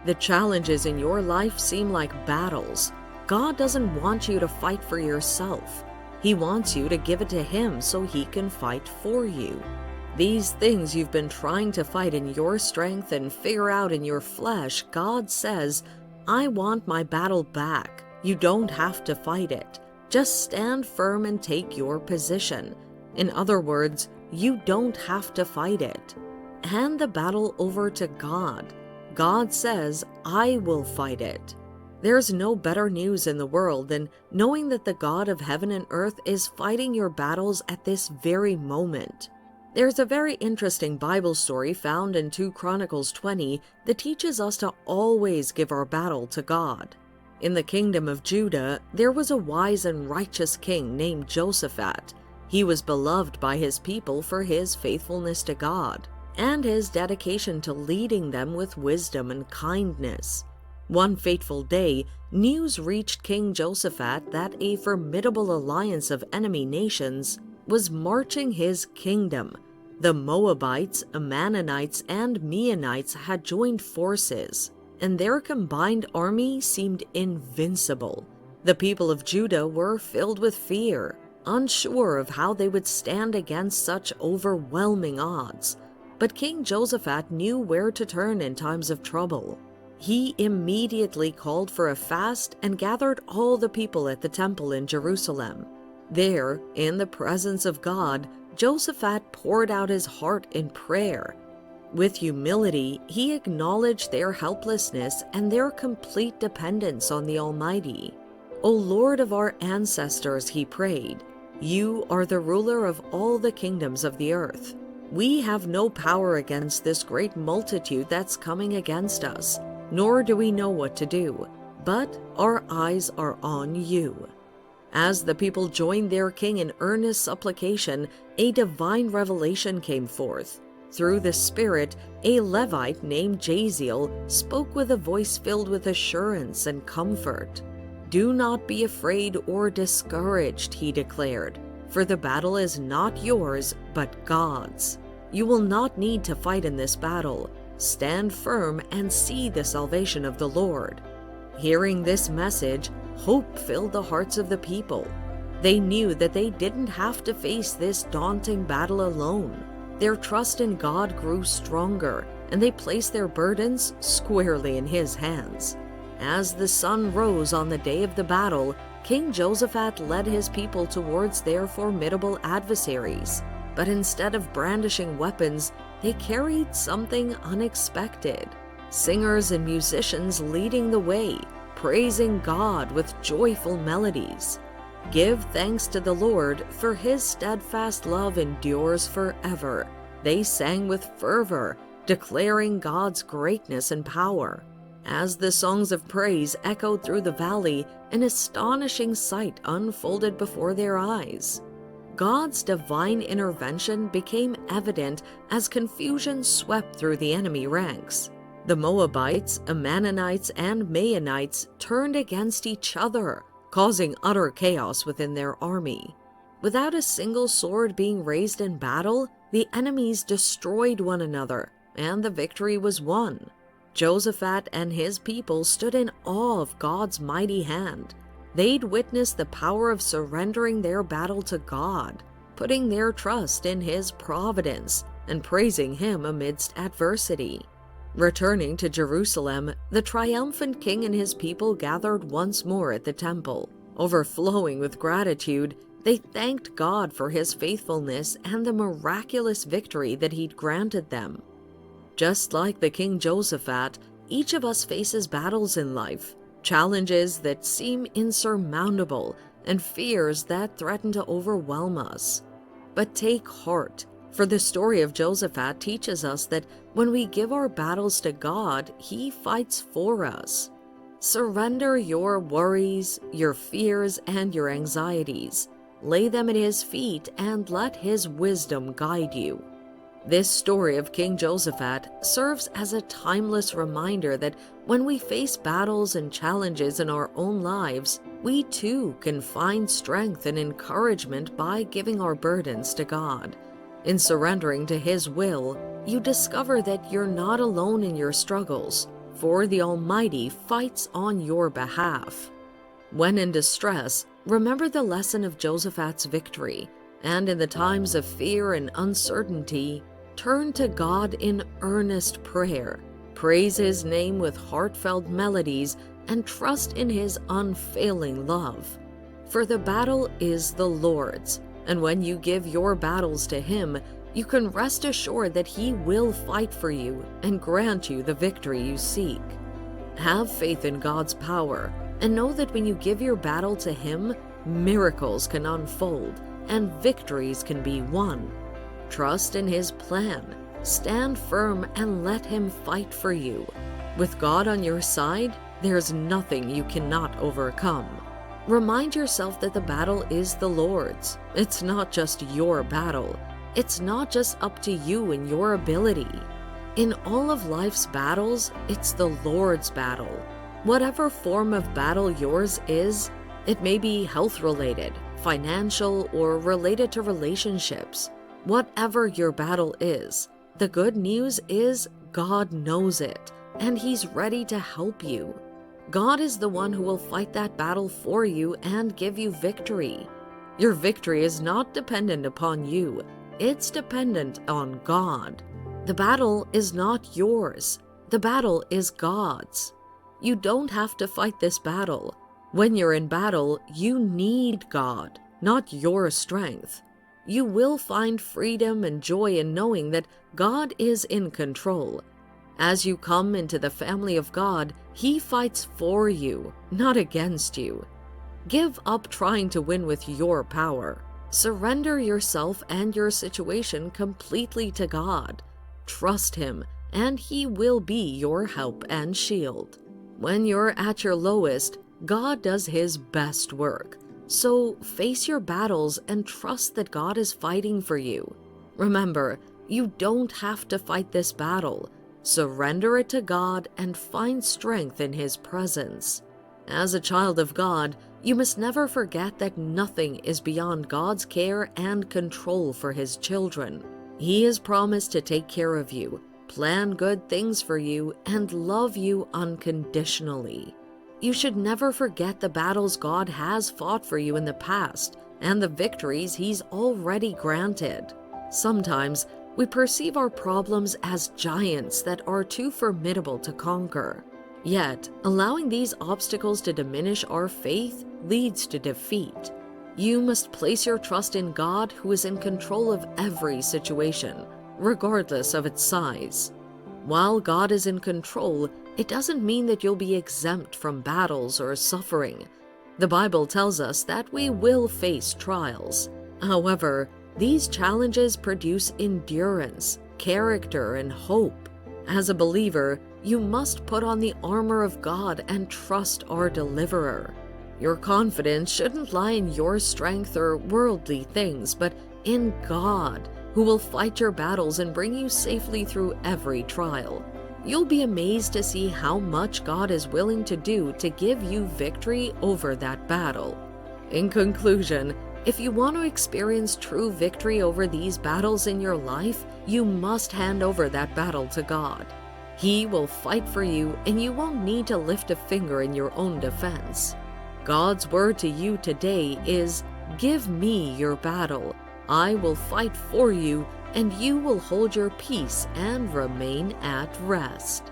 The challenges in your life seem like battles. God doesn't want you to fight for yourself. He wants you to give it to Him so He can fight for you. These things you've been trying to fight in your strength and figure out in your flesh, God says, I want my battle back. You don't have to fight it. Just stand firm and take your position. In other words, you don't have to fight it. Hand the battle over to God. God says, I will fight it. There's no better news in the world than knowing that the God of heaven and earth is fighting your battles at this very moment. There's a very interesting Bible story found in 2 Chronicles 20 that teaches us to always give our battle to God. In the kingdom of Judah, there was a wise and righteous king named Jehoshaphat. He was beloved by his people for his faithfulness to God and his dedication to leading them with wisdom and kindness. One fateful day, news reached King Jehoshaphat that a formidable alliance of enemy nations was marching his kingdom. The Moabites, Ammonites, and Meunites had joined forces, and their combined army seemed invincible. The people of Judah were filled with fear, unsure of how they would stand against such overwhelming odds. But King Jehoshaphat knew where to turn in times of trouble. He immediately called for a fast and gathered all the people at the temple in Jerusalem. There, in the presence of God, Jehoshaphat poured out his heart in prayer. With humility, he acknowledged their helplessness and their complete dependence on the Almighty. O Lord of our ancestors, he prayed, you are the ruler of all the kingdoms of the earth. We have no power against this great multitude that's coming against us, nor do we know what to do, but our eyes are on you. As the people joined their king in earnest supplication, a divine revelation came forth. Through the Spirit, a Levite named Jaziel spoke with a voice filled with assurance and comfort. Do not be afraid or discouraged, he declared, for the battle is not yours, but God's. You will not need to fight in this battle. Stand firm and see the salvation of the Lord. Hearing this message, hope filled the hearts of the people. They knew that they didn't have to face this daunting battle alone. Their trust in God grew stronger, and they placed their burdens squarely in His hands. As the sun rose on the day of the battle, King Jehoshaphat led his people towards their formidable adversaries. But instead of brandishing weapons, they carried something unexpected. Singers and musicians leading the way, praising God with joyful melodies. Give thanks to the Lord, for His steadfast love endures forever. They sang with fervor, declaring God's greatness and power. As the songs of praise echoed through the valley, an astonishing sight unfolded before their eyes. God's divine intervention became evident as confusion swept through the enemy ranks. The Moabites, Ammonites, and Meunites turned against each other, causing utter chaos within their army. Without a single sword being raised in battle, the enemies destroyed one another, and the victory was won. Jehoshaphat and his people stood in awe of God's mighty hand. They'd witnessed the power of surrendering their battle to God, putting their trust in His providence, and praising Him amidst adversity. Returning to Jerusalem, the triumphant king and his people gathered once more at the temple. Overflowing with gratitude, they thanked God for His faithfulness and the miraculous victory that He'd granted them. Just like the King Jehoshaphat, each of us faces battles in life, challenges that seem insurmountable, and fears that threaten to overwhelm us. But take heart, for the story of Jehoshaphat teaches us that when we give our battles to God, He fights for us. Surrender your worries, your fears, and your anxieties. Lay them at His feet and let His wisdom guide you. This story of King Jehoshaphat serves as a timeless reminder that when we face battles and challenges in our own lives, we too can find strength and encouragement by giving our burdens to God. In surrendering to His will, you discover that you're not alone in your struggles, for the Almighty fights on your behalf. When in distress, remember the lesson of Jehoshaphat's victory, and in the times of fear and uncertainty, turn to God in earnest prayer. Praise His name with heartfelt melodies and trust in His unfailing love. For the battle is the Lord's, and when you give your battles to Him, you can rest assured that He will fight for you and grant you the victory you seek. Have faith in God's power, and know that when you give your battle to Him, miracles can unfold and victories can be won. Trust in His plan, stand firm, and let Him fight for you. With God on your side, there's nothing you cannot overcome. Remind yourself that the battle is the Lord's. It's not just your battle. It's not just up to you and your ability. In all of life's battles, it's the Lord's battle. Whatever form of battle yours is, it may be health-related, financial, or related to relationships. Whatever your battle is, the good news is God knows it, and He's ready to help you. God is the one who will fight that battle for you and give you victory. Your victory is not dependent upon you. It's dependent on God. The battle is not yours. The battle is God's. You don't have to fight this battle. When you're in battle, you need God, not your strength. You will find freedom and joy in knowing that God is in control. As you come into the family of God, He fights for you, not against you. Give up trying to win with your power. Surrender yourself and your situation completely to God. Trust Him, and He will be your help and shield. When you're at your lowest, God does His best work. So face your battles and trust that God is fighting for you. Remember, you don't have to fight this battle. Surrender it to God and find strength in His presence. As a child of God, you must never forget that nothing is beyond God's care and control for His children. He has promised to take care of you, plan good things for you, and love you unconditionally. You should never forget the battles God has fought for you in the past and the victories He's already granted. Sometimes we perceive our problems as giants that are too formidable to conquer. Yet, allowing these obstacles to diminish our faith leads to defeat. You must place your trust in God, who is in control of every situation, regardless of its size. While God is in control, it doesn't mean that you'll be exempt from battles or suffering. The Bible tells us that we will face trials. However, these challenges produce endurance, character, and hope. As a believer, you must put on the armor of God and trust our deliverer. Your confidence shouldn't lie in your strength or worldly things, but in God, who will fight your battles and bring you safely through every trial. You'll be amazed to see how much God is willing to do to give you victory over that battle. In conclusion, if you want to experience true victory over these battles in your life, you must hand over that battle to God. He will fight for you, and you won't need to lift a finger in your own defense. God's word to you today is, "Give me your battle. I will fight for you, and you will hold your peace and remain at rest."